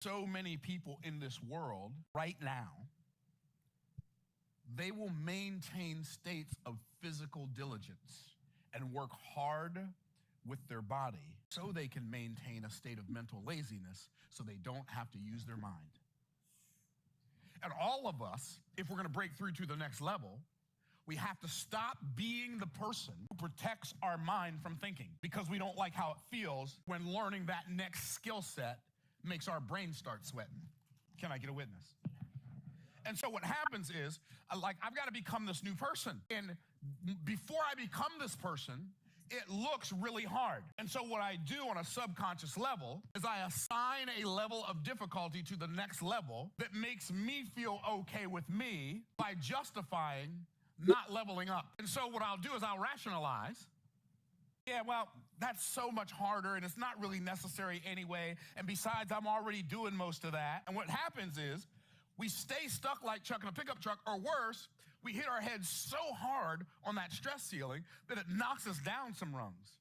So many people in this world right now, they will maintain states of physical diligence and work hard with their body so they can maintain a state of mental laziness so they don't have to use their mind. And all of us, if we're going to break through to the next level, we have to stop being the person who protects our mind from thinking because we don't like how it feels when learning that next skill set makes our brain start sweating. Can I get a witness? And so what happens is, I've got to become this new person. And before I become this person, it looks really hard. And so what I do on a subconscious level is I assign a level of difficulty to the next level that makes me feel okay with me by justifying not leveling up. And so what I'll do is I'll rationalize, yeah, well, that's so much harder and it's not really necessary anyway. And besides, I'm already doing most of that. And what happens is we stay stuck like Chuck in a pickup truck, or worse, we hit our heads so hard on that stress ceiling that it knocks us down some rungs.